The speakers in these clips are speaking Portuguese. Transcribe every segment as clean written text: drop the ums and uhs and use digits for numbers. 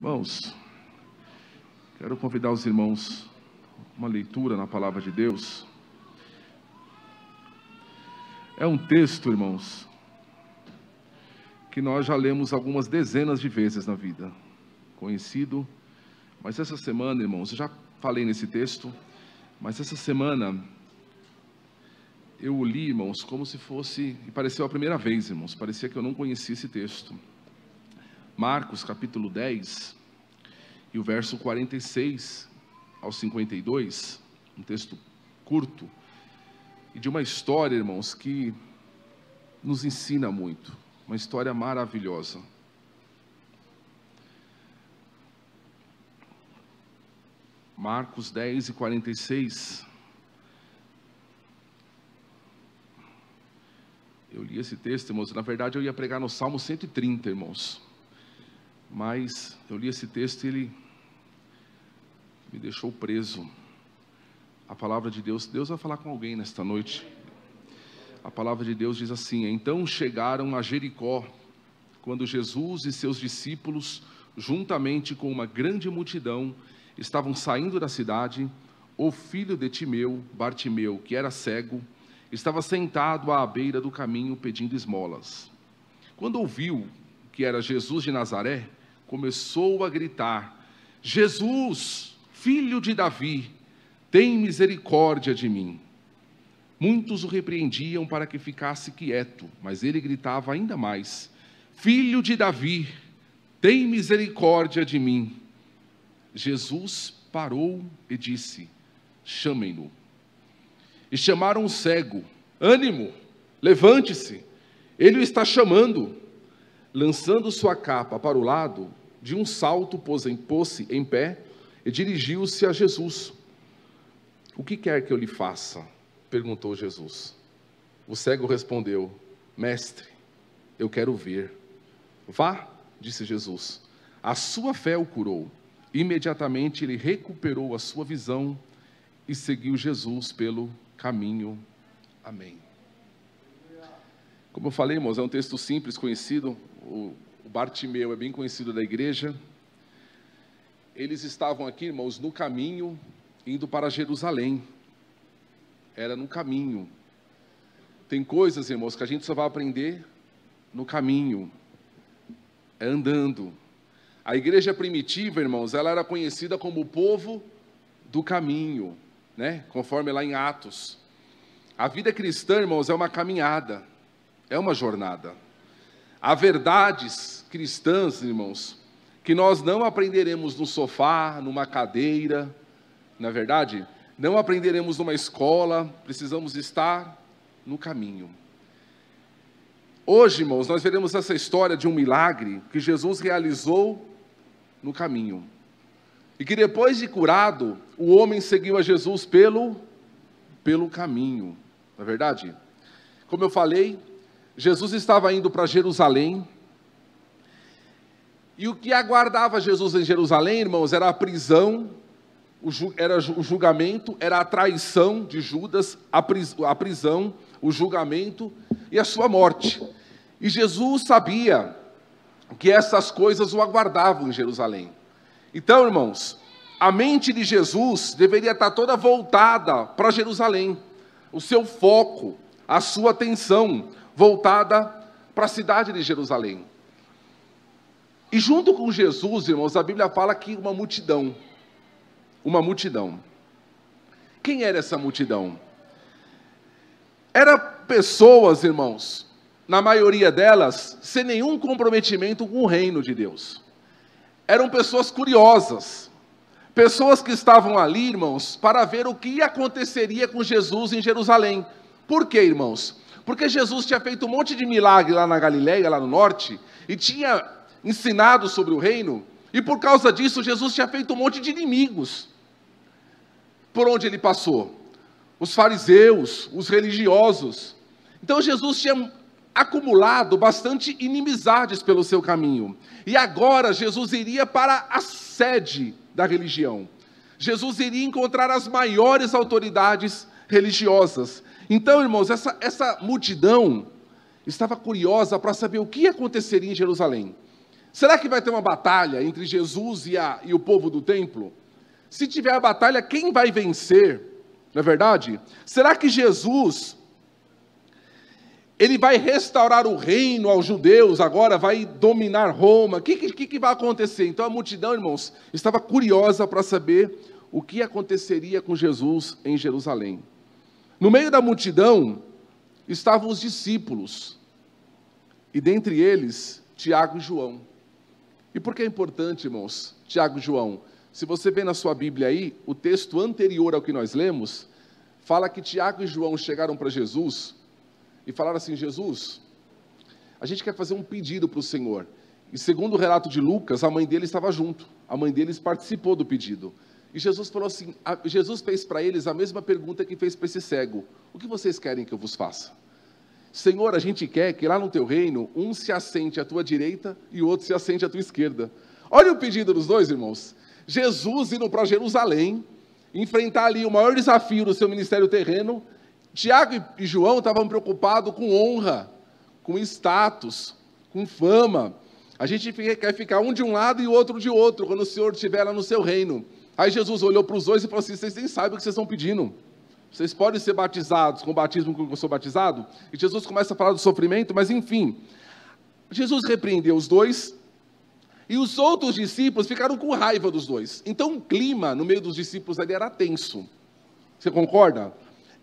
Irmãos, quero convidar os irmãos a uma leitura na palavra de Deus. É um texto, irmãos, que nós já lemos algumas dezenas de vezes na vida, conhecido, mas essa semana, irmãos, eu já falei nesse texto, mas essa semana eu o li, irmãos, como se fosse, e pareceu a primeira vez, irmãos, parecia que eu não conhecia esse texto. Marcos capítulo 10, e o verso 46 ao 52, um texto curto, e de uma história, irmãos, que nos ensina muito, uma história maravilhosa. Marcos 10 e 46, eu li esse texto, irmãos, na verdade eu ia pregar no Salmo 130, irmãos, mas eu li esse texto e ele me deixou preso. A palavra de Deus, Deus vai falar com alguém nesta noite. A palavra de Deus diz assim: então chegaram a Jericó, quando Jesus e seus discípulos, juntamente com uma grande multidão, estavam saindo da cidade. O filho de Timeu, Bartimeu, que era cego, estava sentado à beira do caminho pedindo esmolas. Quando ouviu que era Jesus de Nazaré, começou a gritar: Jesus, filho de Davi, tem misericórdia de mim. Muitos o repreendiam para que ficasse quieto, mas ele gritava ainda mais: Filho de Davi, tem misericórdia de mim. Jesus parou e disse: chamem-no. E chamaram o cego: ânimo, levante-se, ele o está chamando. Lançando sua capa para o lado, de um salto pôs-se em pé e dirigiu-se a Jesus. O que quer que eu lhe faça? Perguntou Jesus. O cego respondeu: mestre, eu quero ver. Vá, disse Jesus, a sua fé o curou. Imediatamente ele recuperou a sua visão e seguiu Jesus pelo caminho. Amém. Como eu falei, irmãos, é um texto simples, conhecido. O Bartimeu é bem conhecido da igreja. Eles estavam aqui, irmãos, no caminho, indo para Jerusalém. Era no caminho. Tem coisas, irmãos, que a gente só vai aprender no caminho, é andando. A igreja primitiva, irmãos, ela era conhecida como o povo do caminho, né? Conforme lá em Atos. A vida cristã, irmãos, é uma caminhada, é uma jornada. Há verdades cristãs, irmãos, que nós não aprenderemos no sofá, numa cadeira, na verdade, não aprenderemos numa escola, precisamos estar no caminho. Hoje, irmãos, nós veremos essa história de um milagre que Jesus realizou no caminho. E que depois de curado, o homem seguiu a Jesus pelo caminho, não é verdade? Como eu falei, Jesus estava indo para Jerusalém, e o que aguardava Jesus em Jerusalém, irmãos, era a prisão, era o julgamento, era a traição de Judas, a prisão, o julgamento e a sua morte. E Jesus sabia que essas coisas o aguardavam em Jerusalém. Então, irmãos, a mente de Jesus deveria estar toda voltada para Jerusalém, o seu foco, a sua atenção voltada para a cidade de Jerusalém. E junto com Jesus, irmãos, a Bíblia fala que uma multidão. Quem era essa multidão? Era pessoas, irmãos, na maioria delas, sem nenhum comprometimento com o reino de Deus. Eram pessoas curiosas, pessoas que estavam ali, irmãos, para ver o que aconteceria com Jesus em Jerusalém. Por quê, irmãos? Porque Jesus tinha feito um monte de milagre lá na Galileia, lá no norte, e tinha ensinado sobre o reino, e por causa disso Jesus tinha feito um monte de inimigos. Por onde ele passou? Os fariseus, os religiosos. Então Jesus tinha acumulado bastante inimizades pelo seu caminho. E agora Jesus iria para a sede da religião. Jesus iria encontrar as maiores autoridades religiosas. Então, irmãos, essa multidão estava curiosa para saber o que aconteceria em Jerusalém. Será que vai ter uma batalha entre Jesus e o povo do templo? Se tiver a batalha, quem vai vencer? Não é verdade? Será que Jesus, ele vai restaurar o reino aos judeus, agora vai dominar Roma? O que vai acontecer? Então a multidão, irmãos, estava curiosa para saber o que aconteceria com Jesus em Jerusalém. No meio da multidão estavam os discípulos, e dentre eles, Tiago e João. E por que é importante, irmãos, Tiago e João? Se você vê na sua Bíblia aí, o texto anterior ao que nós lemos, fala que Tiago e João chegaram para Jesus e falaram assim: Jesus, a gente quer fazer um pedido para o Senhor. E segundo o relato de Lucas, a mãe dele estava junto, a mãe deles participou do pedido. E Jesus falou assim, Jesus fez para eles a mesma pergunta que fez para esse cego: o que vocês querem que eu vos faça? Senhor, a gente quer que lá no teu reino, um se assente à tua direita e o outro se assente à tua esquerda. Olha o pedido dos dois, irmãos. Jesus indo para Jerusalém, enfrentar ali o maior desafio do seu ministério terreno. Tiago e João estavam preocupados com honra, com status, com fama. A gente quer ficar um de um lado e o outro de outro, quando o Senhor estiver lá no seu reino. Aí Jesus olhou para os dois e falou assim: vocês nem sabem o que vocês estão pedindo. Vocês podem ser batizados com o batismo com que eu sou batizado? E Jesus começa a falar do sofrimento, mas enfim. Jesus repreendeu os dois, e os outros discípulos ficaram com raiva dos dois. Então o clima no meio dos discípulos ali era tenso. Você concorda?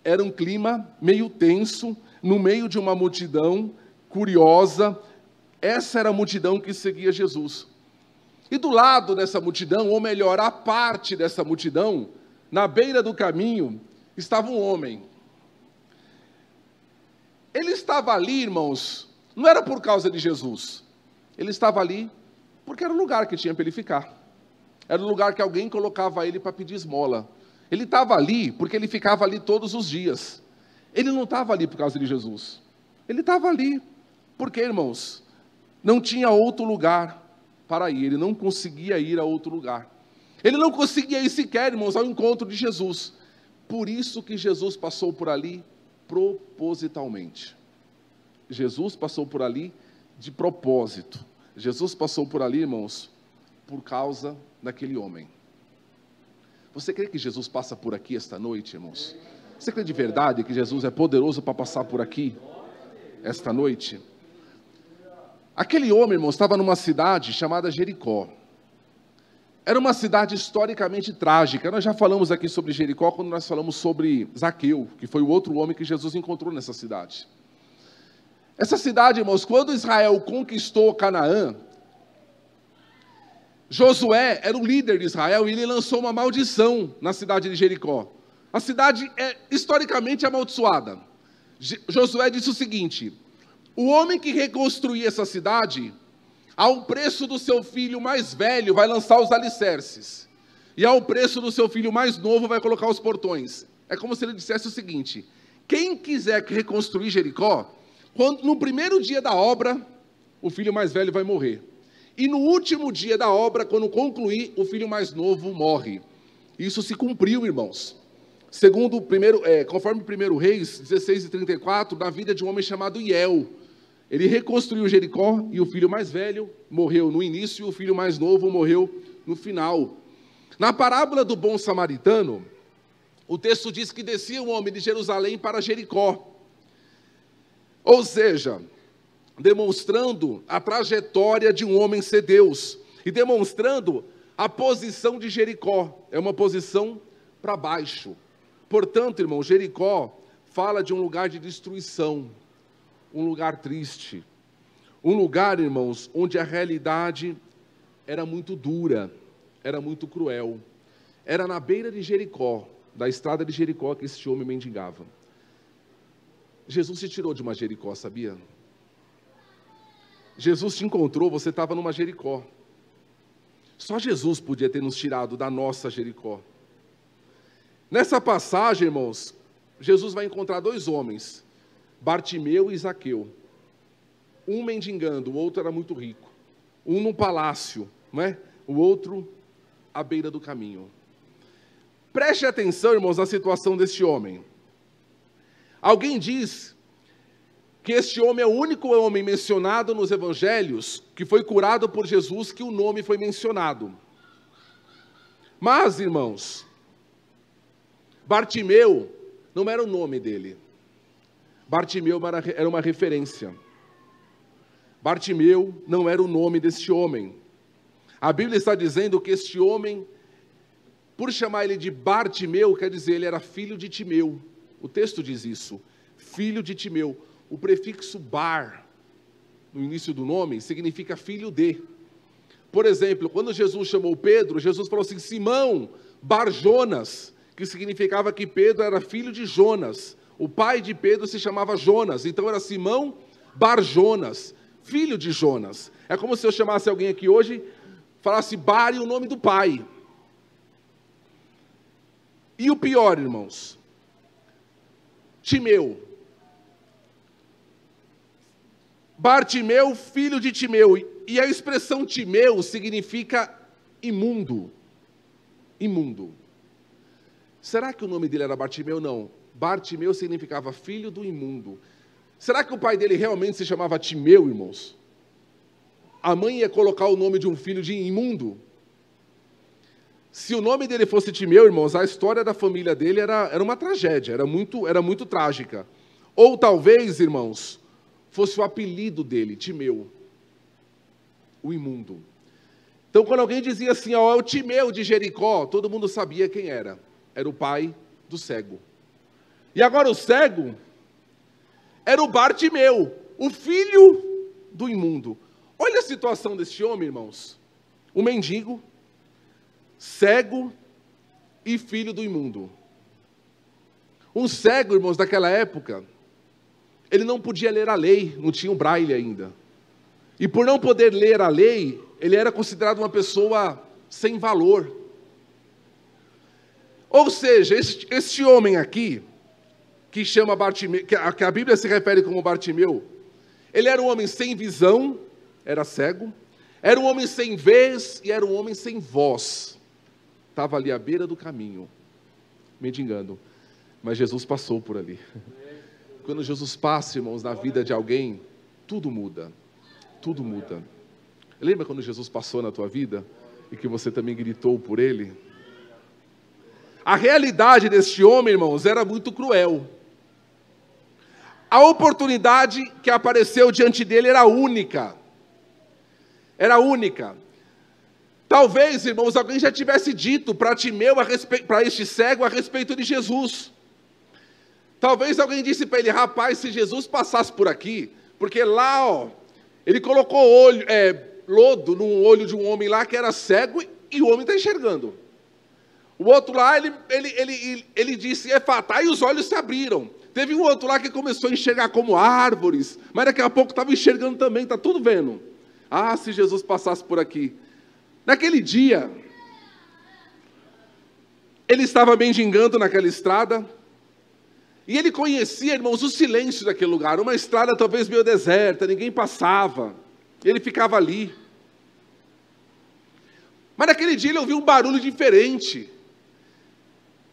Era um clima meio tenso, no meio de uma multidão curiosa. Essa era a multidão que seguia Jesus. E do lado dessa multidão, ou melhor, a parte dessa multidão, na beira do caminho, estava um homem. Ele estava ali, irmãos, não era por causa de Jesus. Ele estava ali porque era o lugar que tinha para ele ficar. Era o lugar que alguém colocava ele para pedir esmola. Ele estava ali porque ele ficava ali todos os dias. Ele não estava ali por causa de Jesus. Ele estava ali porque, irmãos, não tinha outro lugar para ir. Ele não conseguia ir a outro lugar. Ele não conseguia ir sequer, irmãos, ao encontro de Jesus. Por isso que Jesus passou por ali propositalmente. Jesus passou por ali de propósito. Jesus passou por ali, irmãos, por causa daquele homem. Você crê que Jesus passa por aqui esta noite, irmãos? Você crê de verdade que Jesus é poderoso para passar por aqui esta noite? Aquele homem, irmãos, estava numa cidade chamada Jericó. Era uma cidade historicamente trágica. Nós já falamos aqui sobre Jericó quando nós falamos sobre Zaqueu, que foi o outro homem que Jesus encontrou nessa cidade. Essa cidade, irmãos, quando Israel conquistou Canaã, Josué era o líder de Israel e ele lançou uma maldição na cidade de Jericó. A cidade é historicamente amaldiçoada. Josué disse o seguinte: o homem que reconstruir essa cidade, ao preço do seu filho mais velho, vai lançar os alicerces. E ao preço do seu filho mais novo, vai colocar os portões. É como se ele dissesse o seguinte: quem quiser reconstruir Jericó, no primeiro dia da obra, o filho mais velho vai morrer. E no último dia da obra, quando concluir, o filho mais novo morre. Isso se cumpriu, irmãos. Conforme 1 Reis 16:34, na vida de um homem chamado Iel. Ele reconstruiu Jericó e o filho mais velho morreu no início e o filho mais novo morreu no final. Na parábola do bom samaritano, o texto diz que descia um homem de Jerusalém para Jericó. Ou seja, demonstrando a trajetória de um homem ser Deus e demonstrando a posição de Jericó. É uma posição para baixo. Portanto, irmão, Jericó fala de um lugar de destruição, um lugar triste, um lugar, irmãos, onde a realidade era muito dura, era muito cruel. Era na beira de Jericó, da estrada de Jericó, que esse homem mendigava. Jesus te tirou de uma Jericó, sabia? Jesus te encontrou, você estava numa Jericó. Só Jesus podia ter nos tirado da nossa Jericó. Nessa passagem, irmãos, Jesus vai encontrar dois homens, Bartimeu e Zaqueu. Um mendigando, o outro era muito rico. Um num palácio, não é? O outro à beira do caminho. Preste atenção, irmãos, na situação deste homem. Alguém diz que este homem é o único homem mencionado nos evangelhos que foi curado por Jesus, que o nome foi mencionado. Mas, irmãos, Bartimeu não era o nome dele. Bartimeu era uma referência. Bartimeu não era o nome deste homem. A Bíblia está dizendo que este homem, por chamar ele de Bartimeu, quer dizer, ele era filho de Timeu. O texto diz isso, filho de Timeu. O prefixo bar, no início do nome, significa filho de. Por exemplo, quando Jesus chamou Pedro, Jesus falou assim, Simão Bar Jonas, que significava que Pedro era filho de Jonas. O pai de Pedro se chamava Jonas, então era Simão Bar Jonas, filho de Jonas. É como se eu chamasse alguém aqui hoje, falasse Bar e o nome do pai. E o pior, irmãos, Timeu. Bartimeu, filho de Timeu. E a expressão Timeu significa imundo. Imundo. Será que o nome dele era Bartimeu? Não. Bartimeu significava filho do imundo. Será que o pai dele realmente se chamava Timeu, irmãos? A mãe ia colocar o nome de um filho de imundo? Se o nome dele fosse Timeu, irmãos, a história da família dele era uma tragédia, era muito trágica. Ou talvez, irmãos, fosse o apelido dele, Timeu, o imundo. Então, quando alguém dizia assim, ó, é o Timeu de Jericó, todo mundo sabia quem era. Era o pai do cego. E agora o cego era o Bartimeu, o filho do imundo. Olha a situação desse homem, irmãos. Um mendigo, cego e filho do imundo. Um cego, irmãos, daquela época, ele não podia ler a lei, não tinha o braille ainda. E por não poder ler a lei, ele era considerado uma pessoa sem valor. Ou seja, este homem aqui, que chama Bartimeu, que a Bíblia se refere como Bartimeu, ele era um homem sem visão, era cego, era um homem sem vez e era um homem sem voz. Estava ali à beira do caminho, mendigando. Mas Jesus passou por ali. Quando Jesus passa, irmãos, na vida de alguém, tudo muda. Tudo muda. Lembra quando Jesus passou na tua vida e que você também gritou por ele? A realidade deste homem, irmãos, era muito cruel. A oportunidade que apareceu diante dele era única. Era única. Talvez, irmãos, alguém já tivesse dito para Timeu, para este cego, a respeito de Jesus. Talvez alguém disse para ele, rapaz, se Jesus passasse por aqui, porque lá, ó, ele colocou lodo no olho de um homem lá que era cego e o homem está enxergando. O outro lá, ele disse, Efatá, e os olhos se abriram. Teve um outro lá que começou a enxergar como árvores, mas daqui a pouco estava enxergando também, está tudo vendo. Ah, se Jesus passasse por aqui. Naquele dia, ele estava mendigando naquela estrada, e ele conhecia, irmãos, o silêncio daquele lugar, uma estrada talvez meio deserta, ninguém passava, ele ficava ali. Mas naquele dia ele ouviu um barulho diferente,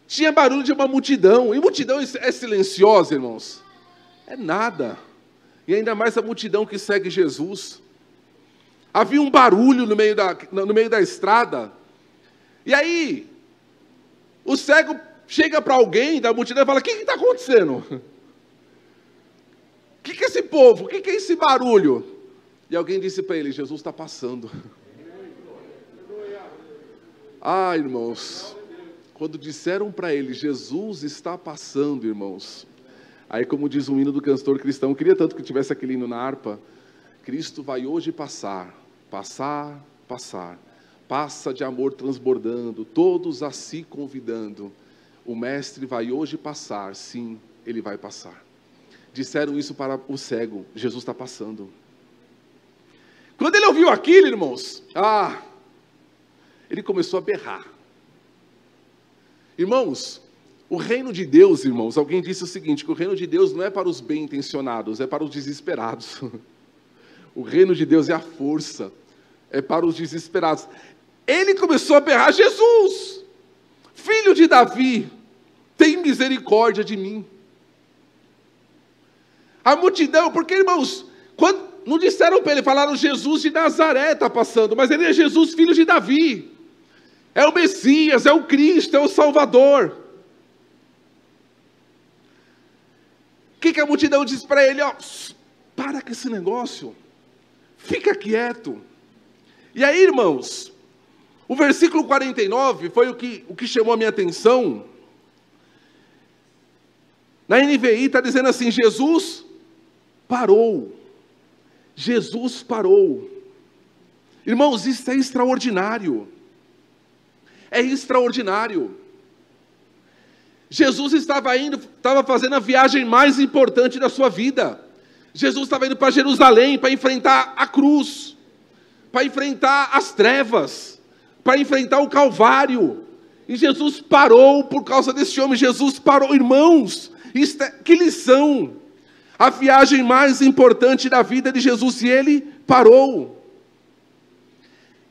tinha barulho de uma multidão, e multidão é silenciosa, irmãos? É nada, e ainda mais a multidão que segue Jesus. Havia um barulho no meio da estrada, e aí, o cego chega para alguém da multidão e fala, o que está acontecendo? O que é esse povo? O que é esse barulho? E alguém disse para ele, Jesus está passando. Ah, irmãos, quando disseram para ele, Jesus está passando, irmãos, aí como diz um hino do cantor cristão, eu queria tanto que tivesse aquele hino na harpa, Cristo vai hoje passar, passar, passar, passa de amor transbordando, todos a si convidando, o mestre vai hoje passar, sim, ele vai passar. Disseram isso para o cego, Jesus está passando. Quando ele ouviu aquilo, irmãos, ele começou a berrar. Irmãos, o reino de Deus, irmãos, alguém disse o seguinte, que o reino de Deus não é para os bem intencionados, é para os desesperados. O reino de Deus é a força, é para os desesperados. Ele começou a berrar, Jesus, filho de Davi, tem misericórdia de mim. A multidão, porque, irmãos, não disseram para ele, falaram Jesus de Nazaré está passando, mas ele é Jesus, filho de Davi. É o Messias, é o Cristo, é o Salvador. O que a multidão diz para ele? Ó, para com esse negócio, fica quieto. E aí, irmãos, o versículo 49 foi o que chamou a minha atenção. Na NVI está dizendo assim, Jesus parou. Jesus parou. Irmãos, isso é extraordinário. É extraordinário. Jesus estava fazendo a viagem mais importante da sua vida. Jesus estava indo para Jerusalém para enfrentar a cruz, para enfrentar as trevas, para enfrentar o Calvário. E Jesus parou por causa desse homem. Jesus parou, irmãos. Que lição! A viagem mais importante da vida de Jesus, e ele parou.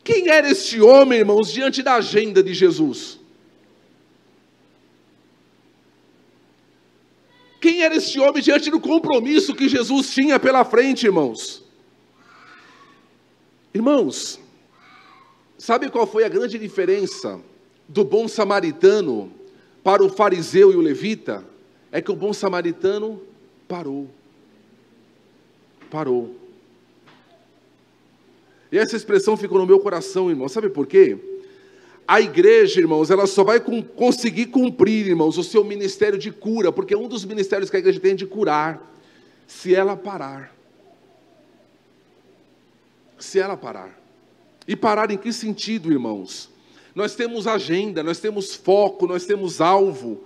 Quem era este homem, irmãos, diante da agenda de Jesus? Quem era este homem diante do compromisso que Jesus tinha pela frente, irmãos? Irmãos, sabe qual foi a grande diferença do bom samaritano para o fariseu e o levita? É que o bom samaritano parou. Parou. E essa expressão ficou no meu coração, irmão. Sabe por quê? A igreja, irmãos, ela só vai conseguir cumprir, irmãos, o seu ministério de cura, porque é um dos ministérios que a igreja tem de curar, se ela parar. Se ela parar. E parar em que sentido, irmãos? Nós temos agenda, nós temos foco, nós temos alvo,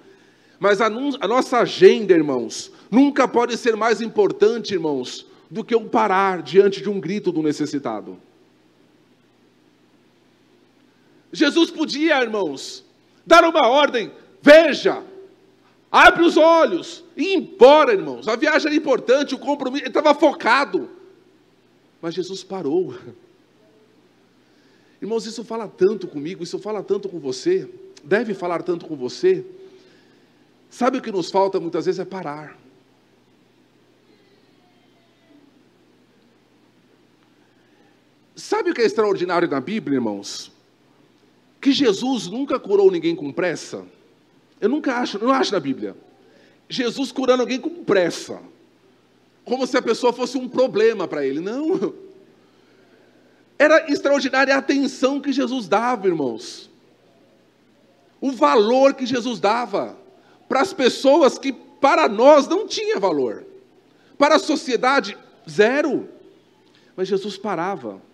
mas a nossa agenda, irmãos, nunca pode ser mais importante, irmãos, do que eu parar diante de um grito do necessitado. Jesus podia, irmãos, dar uma ordem, veja, abre os olhos, e ir embora, irmãos. A viagem era importante, o compromisso, ele estava focado. Mas Jesus parou. Irmãos, isso fala tanto comigo, isso fala tanto com você, deve falar tanto com você. Sabe o que nos falta muitas vezes é parar. Sabe o que é extraordinário na Bíblia, irmãos? Que Jesus nunca curou ninguém com pressa. Eu não acho na Bíblia. Jesus curando alguém com pressa. Como se a pessoa fosse um problema para ele. Não. Era extraordinária a atenção que Jesus dava, irmãos. O valor que Jesus dava para as pessoas que para nós não tinha valor. Para a sociedade, zero. Mas Jesus parava.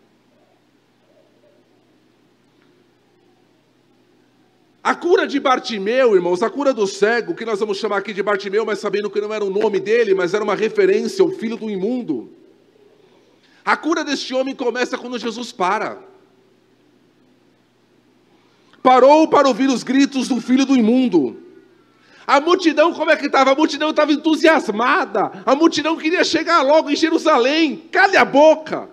A cura de Bartimeu, irmãos, a cura do cego, que nós vamos chamar aqui de Bartimeu, mas sabendo que não era o nome dele, mas era uma referência, o filho do imundo. A cura deste homem começa quando Jesus para. Parou para ouvir os gritos do filho do imundo. A multidão, como é que estava? A multidão estava entusiasmada. A multidão queria chegar logo em Jerusalém. Cale a boca.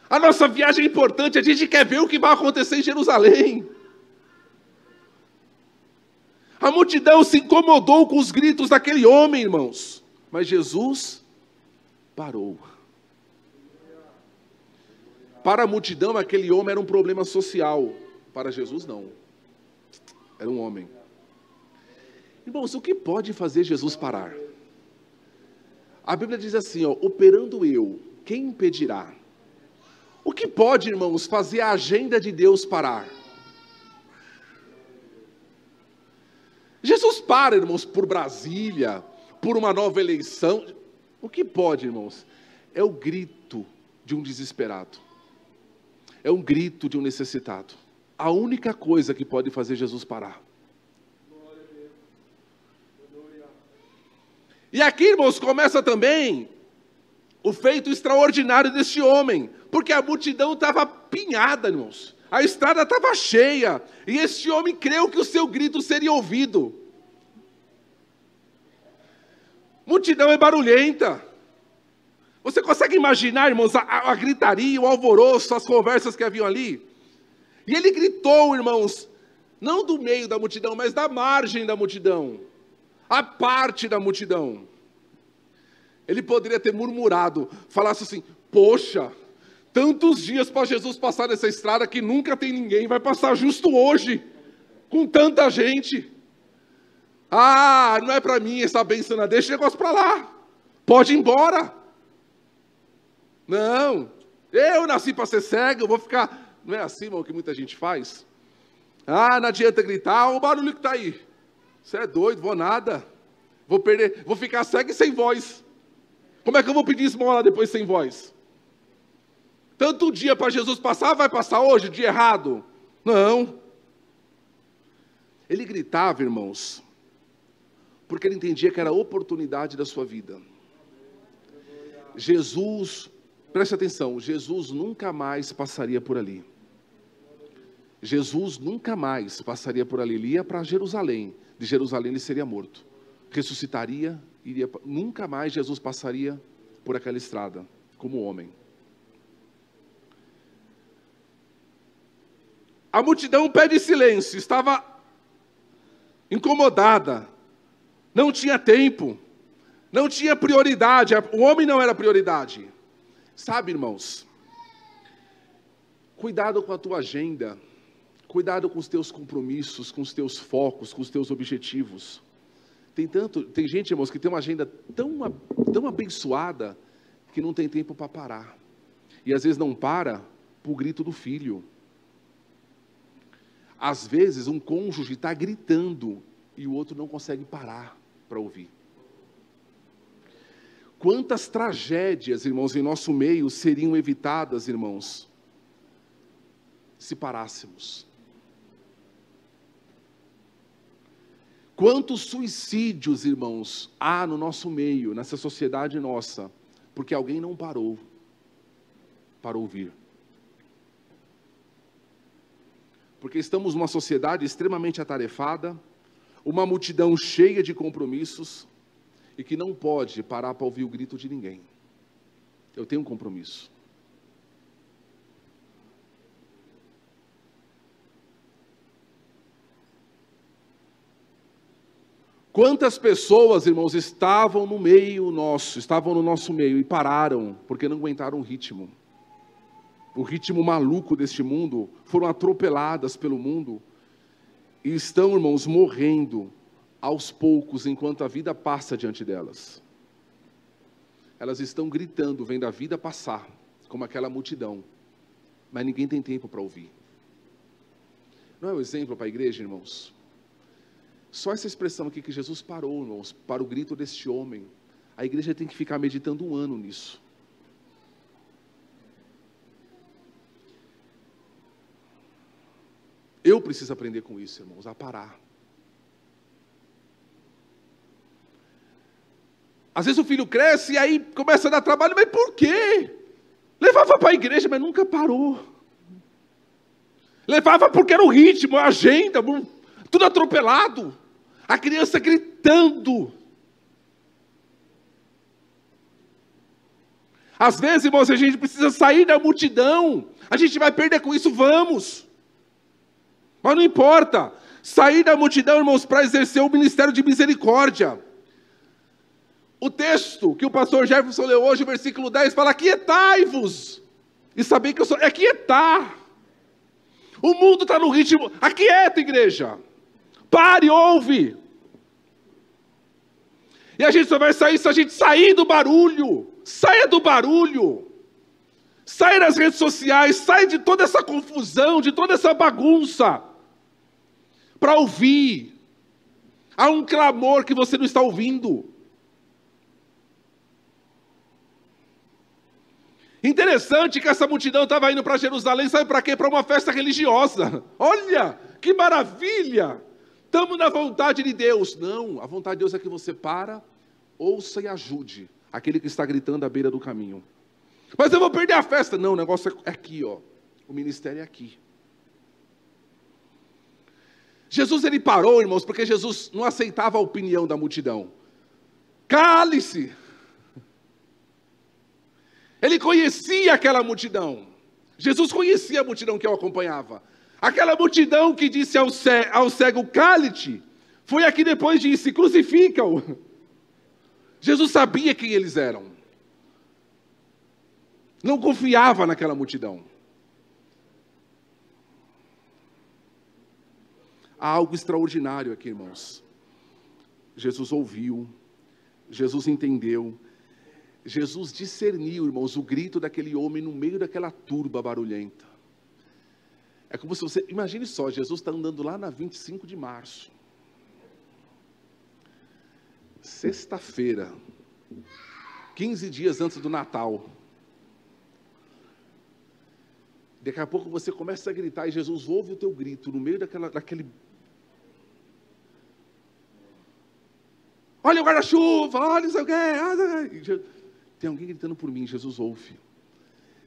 A nossa viagem é importante, a gente quer ver o que vai acontecer em Jerusalém. A multidão se incomodou com os gritos daquele homem, irmãos. Mas Jesus parou. Para a multidão, aquele homem era um problema social. Para Jesus, não. Era um homem. Irmãos, o que pode fazer Jesus parar? A Bíblia diz assim, ó, operando eu, quem impedirá? O que pode, irmãos, fazer a agenda de Deus parar? Jesus para, irmãos, por Brasília, por uma nova eleição. O que pode, irmãos? É o grito de um desesperado. É um grito de um necessitado. A única coisa que pode fazer Jesus parar. E aqui, irmãos, começa também o feito extraordinário deste homem, porque a multidão estava apinhada, irmãos. A estrada estava cheia, e este homem creu que o seu grito seria ouvido. Multidão é barulhenta. Você consegue imaginar, irmãos, a gritaria, o alvoroço, as conversas que haviam ali? E ele gritou, irmãos, não do meio da multidão, mas da margem da multidão, a parte da multidão. Ele poderia ter murmurado, falasse assim, poxa, tantos dias para Jesus passar nessa estrada que nunca tem ninguém, vai passar justo hoje, com tanta gente. Ah, não é para mim essa bênção, não, deixa o negócio para lá, pode ir embora. Não, eu nasci para ser cego, eu vou ficar, não é assim, irmão, que muita gente faz? Ah, não adianta gritar, o barulho que está aí. Você é doido, vou nada, vou ficar cego e sem voz. Como é que eu vou pedir esmola depois sem voz? Tanto dia para Jesus passar, vai passar hoje, dia errado? Não. Ele gritava, irmãos, porque ele entendia que era a oportunidade da sua vida. Jesus, preste atenção, Jesus nunca mais passaria por ali. Jesus nunca mais passaria por ali. Ele ia para Jerusalém. De Jerusalém ele seria morto. Ressuscitaria, nunca mais Jesus passaria por aquela estrada, como homem. A multidão pede silêncio, estava incomodada, não tinha tempo, não tinha prioridade, o homem não era prioridade. Sabe, irmãos, cuidado com a tua agenda, cuidado com os teus compromissos, com os teus focos, com os teus objetivos. Tem gente, irmãos, que tem uma agenda tão abençoada, que não tem tempo para parar. E às vezes não para por grito do filho. Às vezes um cônjuge está gritando, e o outro não consegue parar para ouvir. Quantas tragédias, irmãos, em nosso meio seriam evitadas, irmãos, se parássemos? Quantos suicídios, irmãos, há no nosso meio, nessa sociedade nossa, porque alguém não parou para ouvir. Porque estamos numa sociedade extremamente atarefada, uma multidão cheia de compromissos, e que não pode parar para ouvir o grito de ninguém. Eu tenho um compromisso. Quantas pessoas, irmãos, estavam no nosso meio e pararam, porque não aguentaram o ritmo maluco deste mundo, foram atropeladas pelo mundo, e estão, irmãos, morrendo aos poucos, enquanto a vida passa diante delas. Elas estão gritando, vendo a vida passar, como aquela multidão, mas ninguém tem tempo para ouvir. Não é um exemplo para a igreja, irmãos? Só essa expressão aqui que Jesus parou, irmãos, para o grito deste homem. A igreja tem que ficar meditando 1 ano nisso. Eu preciso aprender com isso, irmãos, a parar. Às vezes o filho cresce e aí começa a dar trabalho, mas por quê? Levava para a igreja, mas nunca parou. Levava porque era o ritmo, a agenda, tudo atropelado. A criança gritando. Às vezes, irmãos, a gente precisa sair da multidão. A gente vai perder com isso, vamos. Mas não importa. Sair da multidão, irmãos, para exercer o ministério de misericórdia. O texto que o pastor Jefferson leu hoje, o versículo 10, fala: aquietai-vos. E saber que eu sou... É aquietar. O mundo está no ritmo... Aquieta, igreja. Pare, ouve. E a gente só vai sair se a gente sair do barulho. Saia do barulho. Saia das redes sociais. Saia de toda essa confusão, de toda essa bagunça. Para ouvir. Há um clamor que você não está ouvindo. Interessante que essa multidão estava indo para Jerusalém, sabe para quê? Para uma festa religiosa. Olha, que maravilha! Estamos na vontade de Deus. Não, a vontade de Deus é que você para, ouça e ajude aquele que está gritando à beira do caminho. Mas eu vou perder a festa. Não, o negócio é aqui, ó. O ministério é aqui. Jesus, ele parou, irmãos, porque Jesus não aceitava a opinião da multidão. Cale-se! Ele conhecia aquela multidão. Jesus conhecia a multidão que o acompanhava. Aquela multidão que disse ao cego, cale-te, foi a que depois disse, crucifica-o. Jesus sabia quem eles eram. Não confiava naquela multidão. Há algo extraordinário aqui, irmãos. Jesus ouviu, Jesus entendeu, Jesus discerniu, irmãos, o grito daquele homem no meio daquela turba barulhenta. É como se você, imagine só, Jesus está andando lá na 25 de março. Sexta-feira, 15 dias antes do Natal. Daqui a pouco você começa a gritar e Jesus ouve o teu grito no meio daquele... Olha o guarda-chuva, olha isso aqui. Tem alguém gritando por mim, Jesus ouve.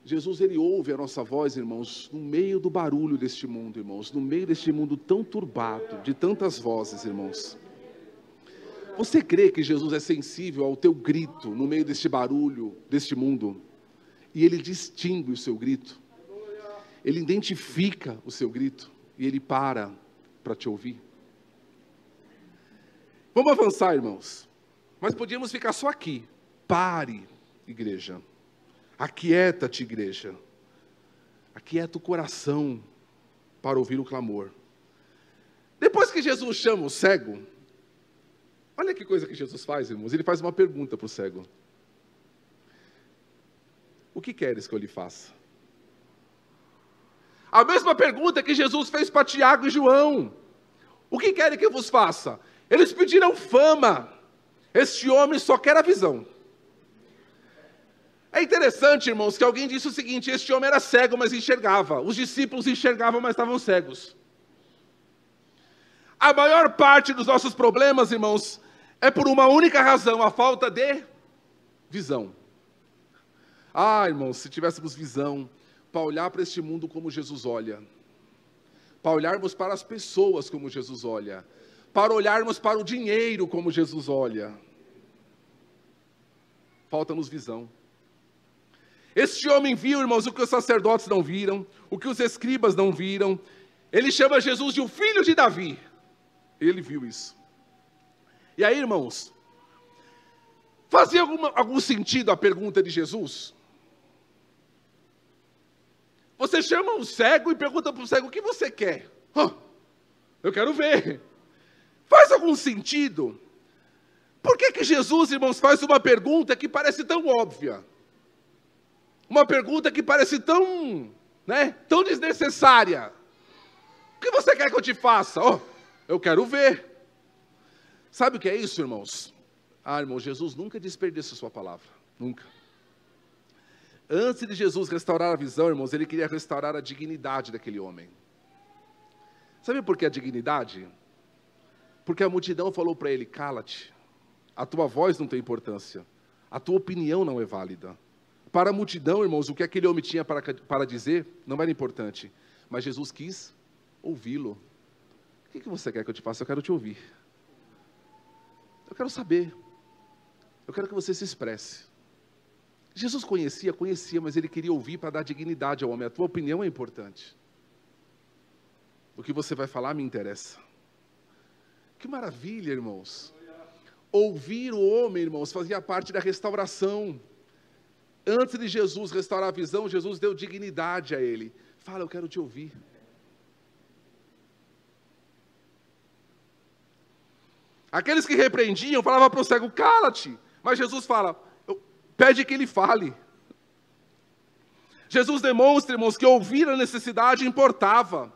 Jesus, ele ouve a nossa voz, irmãos, no meio do barulho deste mundo, irmãos. No meio deste mundo tão turbado, de tantas vozes, irmãos. Você crê que Jesus é sensível ao teu grito no meio deste barulho, deste mundo? E ele distingue o seu grito? Ele identifica o seu grito e ele para te ouvir. Vamos avançar, irmãos. Mas podíamos ficar só aqui. Pare, igreja. Aquieta-te, igreja. Aquieta o coração para ouvir o clamor. Depois que Jesus chama o cego, olha que coisa que Jesus faz, irmãos. Ele faz uma pergunta para o cego. O que queres que eu lhe faça? A mesma pergunta que Jesus fez para Tiago e João. O que querem que eu vos faça? Eles pediram fama. Este homem só quer a visão. É interessante, irmãos, que alguém disse o seguinte: este homem era cego, mas enxergava. Os discípulos enxergavam, mas estavam cegos. A maior parte dos nossos problemas, irmãos, é por uma única razão: a falta de visão. Ah, irmãos, se tivéssemos visão para olhar para este mundo como Jesus olha, para olharmos para as pessoas como Jesus olha, para olharmos para o dinheiro como Jesus olha. Falta-nos visão. Este homem viu, irmãos, o que os sacerdotes não viram, o que os escribas não viram. Ele chama Jesus de o filho de Davi. Ele viu isso. E aí, irmãos, fazia algum sentido a pergunta de Jesus? Você chama um cego e pergunta para o cego: o que você quer? Eu quero ver. Faz algum sentido? Por que Jesus, irmãos, faz uma pergunta que parece tão óbvia? Uma pergunta que parece tão, tão desnecessária. O que você quer que eu te faça? Eu quero ver. Sabe o que é isso, irmãos? Irmão, Jesus nunca desperdiça sua palavra. Nunca. Antes de Jesus restaurar a visão, irmãos, ele queria restaurar a dignidade daquele homem. Sabe por que a dignidade? Porque a multidão falou para ele: cala-te, a tua voz não tem importância, a tua opinião não é válida. Para a multidão, irmãos, o que aquele homem tinha para dizer não era importante, mas Jesus quis ouvi-lo. O que você quer que eu te faça? Eu quero te ouvir. Eu quero saber. Eu quero que você se expresse. Jesus conhecia, mas ele queria ouvir para dar dignidade ao homem. A tua opinião é importante. O que você vai falar me interessa. Que maravilha, irmãos. Ouvir o homem, irmãos, fazia parte da restauração. Antes de Jesus restaurar a visão, Jesus deu dignidade a ele. Fala, eu quero te ouvir. Aqueles que repreendiam falavam para o cego: cala-te. Mas Jesus fala: pede que ele fale. Jesus demonstra, irmãos, que ouvir a necessidade importava.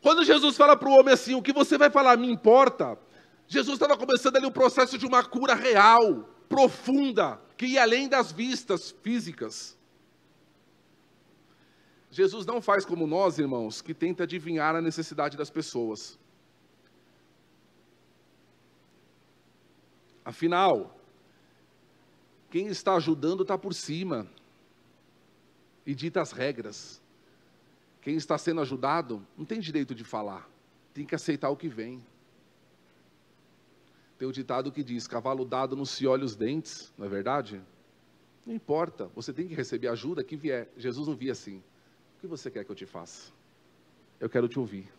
Quando Jesus fala para o homem assim: o que você vai falar me importa, Jesus estava começando ali o processo de uma cura real, profunda, que ia além das vistas físicas. Jesus não faz como nós, irmãos, que tenta adivinhar a necessidade das pessoas. Afinal, quem está ajudando está por cima e dita as regras. Quem está sendo ajudado não tem direito de falar, tem que aceitar o que vem. Tem um ditado que diz: cavalo dado não se olha os dentes, não é verdade? Não importa, você tem que receber ajuda que vier. Jesus não via assim: o que você quer que eu te faça? Eu quero te ouvir.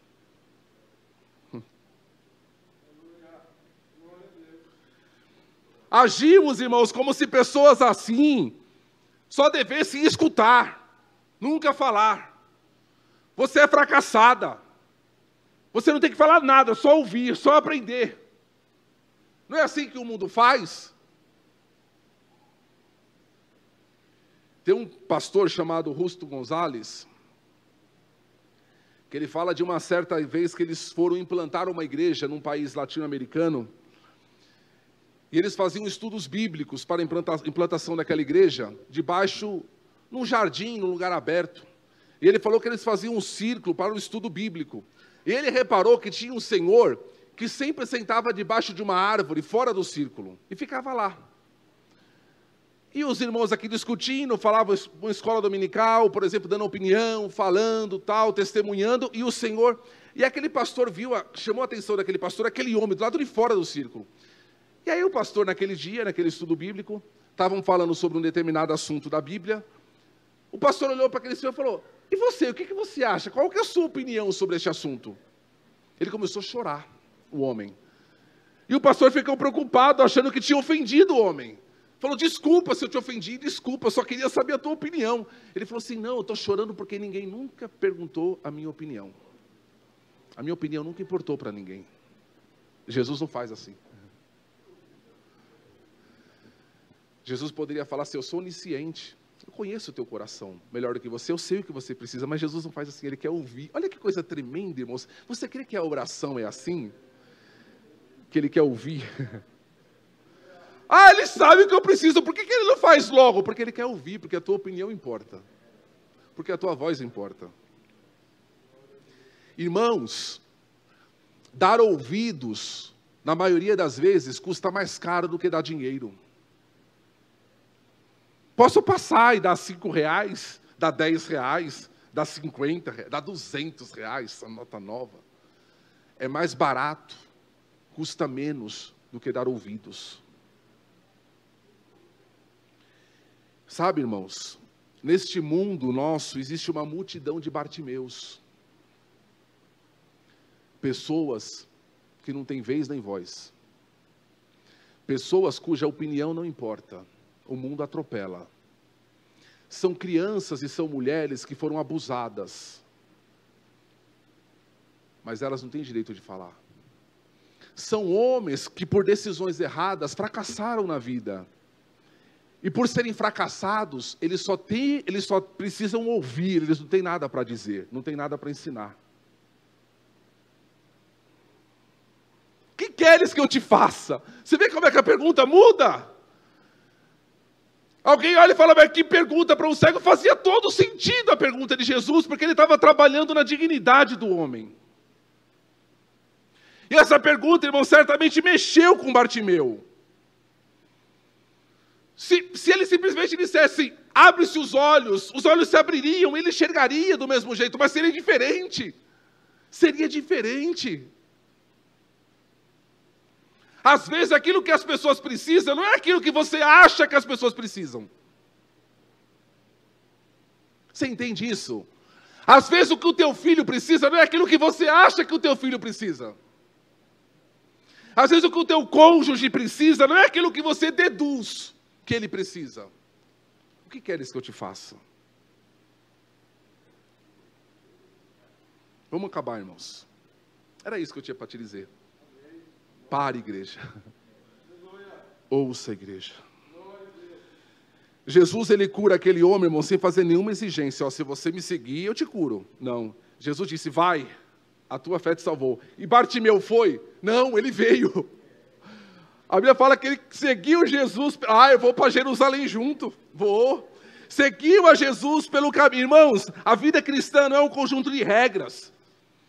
agimos, irmãos, como se pessoas assim só devessem escutar, nunca falar. Você é fracassada. Você não tem que falar nada, só ouvir, só aprender. Não é assim que o mundo faz? Tem um pastor chamado Justo Gonzalez, que ele fala de uma certa vez que eles foram implantar uma igreja num país latino-americano, e eles faziam estudos bíblicos para a implantação daquela igreja, debaixo, num jardim, num lugar aberto. E ele falou que eles faziam um círculo para o estudo bíblico. E ele reparou que tinha um senhor que sempre sentava debaixo de uma árvore, fora do círculo, e ficava lá. E os irmãos aqui discutindo, falavam uma escola dominical, por exemplo, dando opinião, falando, tal, testemunhando, e o Senhor, e aquele pastor viu, chamou a atenção daquele pastor, aquele homem do lado de fora do círculo. E aí o pastor, naquele dia, naquele estudo bíblico, estavam falando sobre um determinado assunto da Bíblia, o pastor olhou para aquele senhor e falou, e você, o que você acha? Qual que é a sua opinião sobre este assunto? Ele começou a chorar, o homem. E o pastor ficou preocupado, achando que tinha ofendido o homem. Falou, desculpa se eu te ofendi, desculpa, só queria saber a tua opinião. Ele falou assim, não, eu estou chorando porque ninguém nunca perguntou a minha opinião. A minha opinião nunca importou para ninguém. Jesus não faz assim. Jesus poderia falar assim, eu sou onisciente, eu conheço o teu coração melhor do que você, eu sei o que você precisa, mas Jesus não faz assim, Ele quer ouvir. Olha que coisa tremenda, irmãos. Você crê que a oração é assim? Que Ele quer ouvir? Ah, Ele sabe o que eu preciso, por que Ele não faz logo? Porque Ele quer ouvir, porque a tua opinião importa. Porque a tua voz importa. Irmãos, dar ouvidos, na maioria das vezes, custa mais caro do que dar dinheiro. Posso passar e dar R$5, dar R$10, dar R$50, dar R$200, essa nota nova. É mais barato, custa menos do que dar ouvidos. Sabe, irmãos, neste mundo nosso existe uma multidão de Bartimeus. Pessoas que não têm vez nem voz. Pessoas cuja opinião não importa. O mundo atropela. São crianças e são mulheres que foram abusadas. Mas elas não têm direito de falar. São homens que por decisões erradas fracassaram na vida. E por serem fracassados, eles só precisam ouvir, eles não têm nada para dizer, não têm nada para ensinar. O que queres que eu te faça? Você vê como é que a pergunta muda? Alguém olha e fala, mas que pergunta para um cego? Fazia todo sentido a pergunta de Jesus, porque ele estava trabalhando na dignidade do homem. E essa pergunta, irmão, certamente mexeu com Bartimeu. Se ele simplesmente dissesse, abre-se os olhos se abririam, ele enxergaria do mesmo jeito, mas seria diferente. Seria diferente. Às vezes aquilo que as pessoas precisam não é aquilo que você acha que as pessoas precisam. Você entende isso? Às vezes o que o teu filho precisa não é aquilo que você acha que o teu filho precisa. Às vezes o que o teu cônjuge precisa não é aquilo que você deduz que ele precisa. O que queres que eu te faça? Vamos acabar, irmãos. Era isso que eu tinha para te dizer. Pare, igreja. Ouça, igreja. Jesus, ele cura aquele homem, irmão, sem fazer nenhuma exigência. Ó, se você me seguir, eu te curo. Não. Jesus disse, vai, a tua fé te salvou. E Bartimeu foi? Não, ele veio. A Bíblia fala que ele seguiu Jesus. Ah, eu vou para Jerusalém junto. Vou. Seguiu a Jesus pelo caminho. Irmãos, a vida cristã não é um conjunto de regras.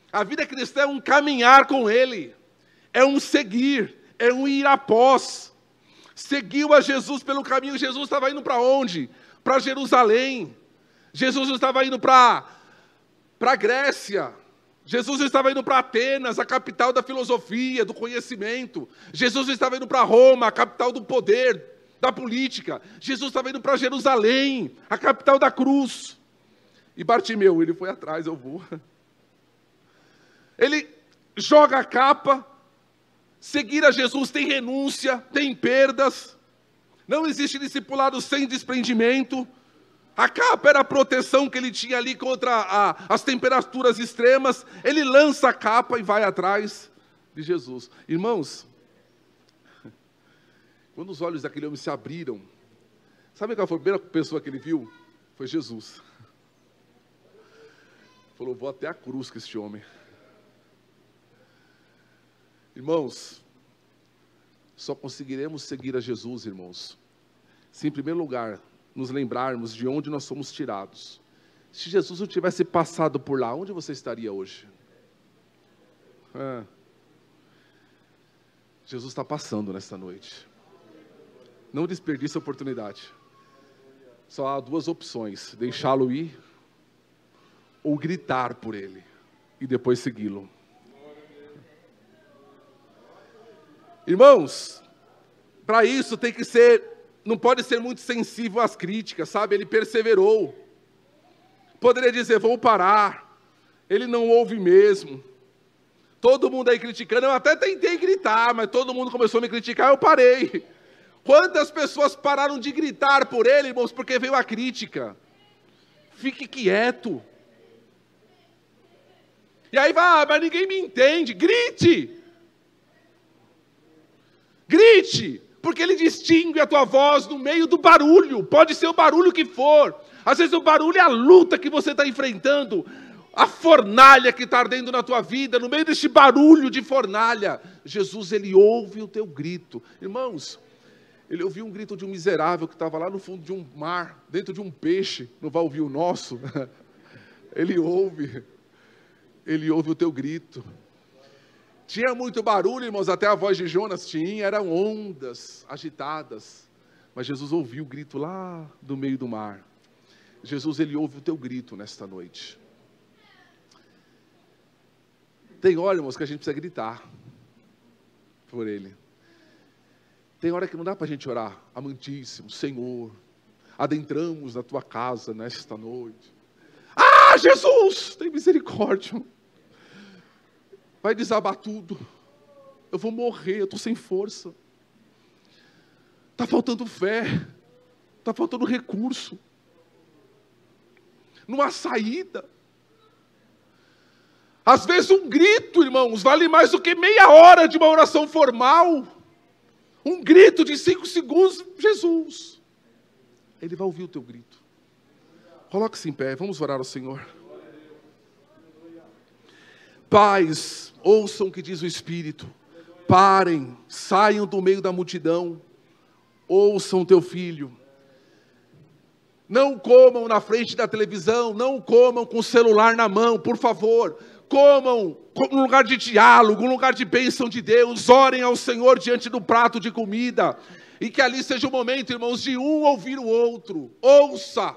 A vida cristã é um caminhar com Ele. É um seguir. É um ir após. Seguiu a Jesus pelo caminho. Jesus estava indo para onde? Para Jerusalém. Jesus estava indo para a Grécia. Jesus estava indo para Atenas, a capital da filosofia, do conhecimento. Jesus estava indo para Roma, a capital do poder, da política. Jesus estava indo para Jerusalém, a capital da cruz. E Bartimeu, ele foi atrás, eu vou. Ele joga a capa, Seguir a Jesus tem renúncia, tem perdas. Não existe discipulado sem desprendimento. A capa era a proteção que ele tinha ali contra as temperaturas extremas. Ele lança a capa e vai atrás de Jesus. Irmãos, quando os olhos daquele homem se abriram, sabe qual foi a primeira pessoa que ele viu? Foi Jesus. Falou, vou até a cruz com este homem. Irmãos, só conseguiremos seguir a Jesus, irmãos, se em primeiro lugar nos lembrarmos de onde nós somos tirados. Se Jesus não tivesse passado por lá, onde você estaria hoje? Jesus está passando nesta noite. Não desperdice a oportunidade. Só há duas opções: deixá-lo ir ou gritar por ele e depois segui-lo. Irmãos, para isso tem que ser, não pode ser muito sensível às críticas, sabe? Ele perseverou. Poderia dizer, vou parar. Ele não ouve mesmo. Todo mundo aí criticando, eu até tentei gritar, mas todo mundo começou a me criticar, eu parei. Quantas pessoas pararam de gritar por ele, irmãos, porque veio a crítica? Fique quieto. E aí vai, mas ninguém me entende. Grite! Grite! Porque ele distingue a tua voz no meio do barulho. Pode ser o barulho que for. Às vezes o barulho é a luta que você está enfrentando, a fornalha que está ardendo na tua vida. No meio deste barulho de fornalha, Jesus, ele ouve o teu grito. Irmãos, ele ouviu um grito de um miserável que estava lá no fundo de um mar, dentro de um peixe. Não vai ouvir o nosso? Ele ouve o teu grito. Tinha muito barulho, irmãos, até a voz de Jonas tinha, eram ondas agitadas. Mas Jesus ouviu o grito lá do meio do mar. Jesus, ele ouve o teu grito nesta noite. Tem hora, irmãos, que a gente precisa gritar por ele. Tem hora que não dá para a gente orar. Amantíssimo Senhor, adentramos na tua casa nesta noite. Ah, Jesus, tem misericórdia. Vai desabar tudo. Eu vou morrer, eu estou sem força. Está faltando fé. Está faltando recurso. Não há saída. Às vezes um grito, irmãos, vale mais do que meia hora de uma oração formal. Um grito de 5 segundos, Jesus. Ele vai ouvir o teu grito. Coloque-se em pé, vamos orar ao Senhor. Pais, ouçam o que diz o Espírito. Parem, saiam do meio da multidão. Ouçam teu filho. Não comam na frente da televisão, não comam com o celular na mão, por favor. Comam num lugar de diálogo, num lugar de bênção de Deus. Orem ao Senhor diante do prato de comida. E que ali seja o momento, irmãos, de um ouvir o outro. Ouça.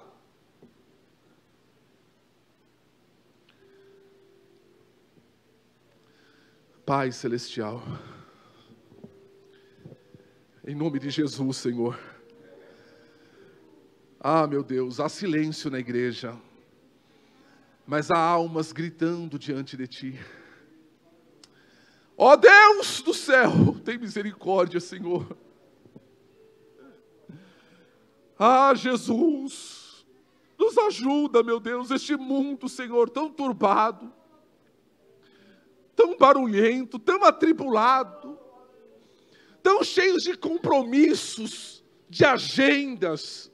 Pai Celestial, em nome de Jesus, Senhor. Ah, meu Deus, há silêncio na igreja, mas há almas gritando diante de Ti. Ó Deus do céu, tem misericórdia, Senhor. Ah, Jesus, nos ajuda, meu Deus, este mundo, Senhor, tão turbado, tão barulhento, tão atribulado, tão cheios de compromissos, de agendas.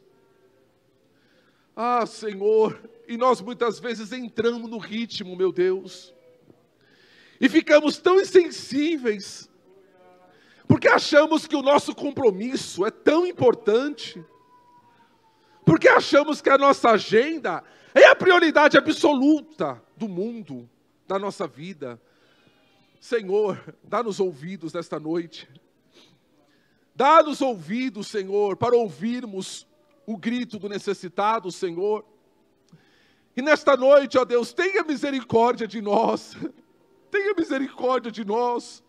Ah, Senhor, e nós muitas vezes entramos no ritmo, meu Deus, e ficamos tão insensíveis, porque achamos que o nosso compromisso é tão importante, porque achamos que a nossa agenda é a prioridade absoluta do mundo, da nossa vida. Senhor, dá-nos ouvidos nesta noite. Dá-nos ouvidos, Senhor, para ouvirmos o grito do necessitado, Senhor. E nesta noite, ó Deus, tenha misericórdia de nós. Tenha misericórdia de nós.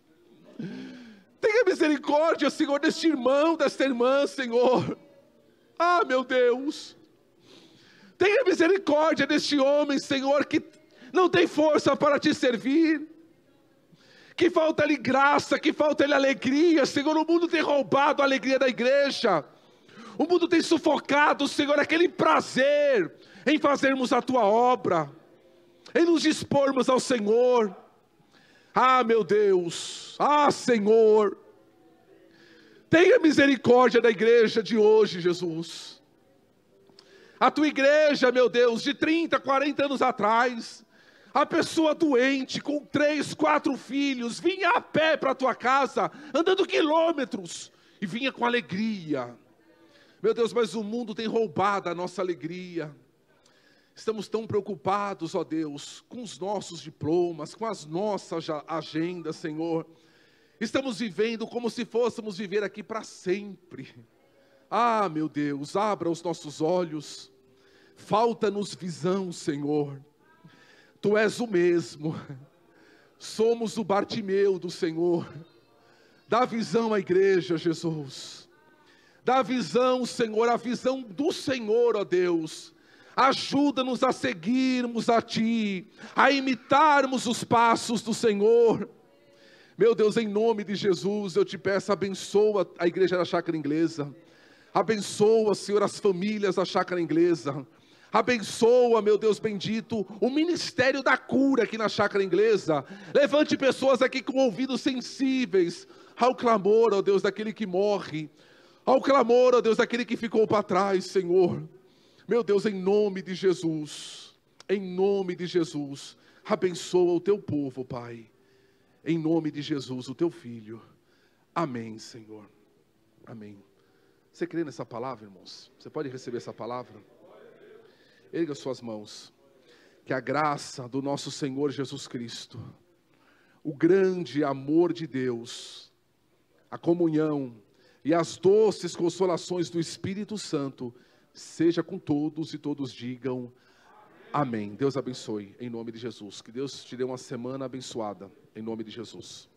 Tenha misericórdia, Senhor, deste irmão, desta irmã, Senhor. Ah, meu Deus. Tenha misericórdia deste homem, Senhor, que não tem força para Te servir, que falta-lhe graça, que falta-lhe alegria. Senhor, o mundo tem roubado a alegria da igreja. O mundo tem sufocado, Senhor, aquele prazer em fazermos a Tua obra, em nos dispormos ao Senhor. Ah, meu Deus, ah, Senhor, tenha misericórdia da igreja de hoje, Jesus. A Tua igreja, meu Deus, de 30, 40 anos atrás, a pessoa doente, com 3, 4 filhos, vinha a pé para a Tua casa, andando quilômetros, e vinha com alegria. Meu Deus, mas o mundo tem roubado a nossa alegria. Estamos tão preocupados, ó Deus, com os nossos diplomas, com as nossas agendas, Senhor. Estamos vivendo como se fôssemos viver aqui para sempre. Ah, meu Deus, abra os nossos olhos. Falta-nos visão, Senhor. Tu és o mesmo. Somos o Bartimeu do Senhor. Dá visão à igreja, Jesus. Dá visão, Senhor, a visão do Senhor, ó Deus. Ajuda-nos a seguirmos a Ti, a imitarmos os passos do Senhor. Meu Deus, em nome de Jesus, eu Te peço, abençoa a igreja da Chácara Inglesa. Abençoa, Senhor, as famílias da Chácara Inglesa. Abençoa, meu Deus bendito, o ministério da cura aqui na Chácara Inglesa. Levante pessoas aqui com ouvidos sensíveis ao clamor, ó Deus, daquele que morre. Ao clamor, ó Deus, daquele que ficou para trás, Senhor. Meu Deus, em nome de Jesus, abençoa o Teu povo, Pai. Em nome de Jesus, o Teu Filho. Amém, Senhor. Amém. Você crê nessa palavra, irmãos? Você pode receber essa palavra? Erga suas mãos. Que a graça do nosso Senhor Jesus Cristo, o grande amor de Deus, a comunhão e as doces consolações do Espírito Santo seja com todos e todos digam amém. Deus abençoe em nome de Jesus. Que Deus te dê uma semana abençoada em nome de Jesus.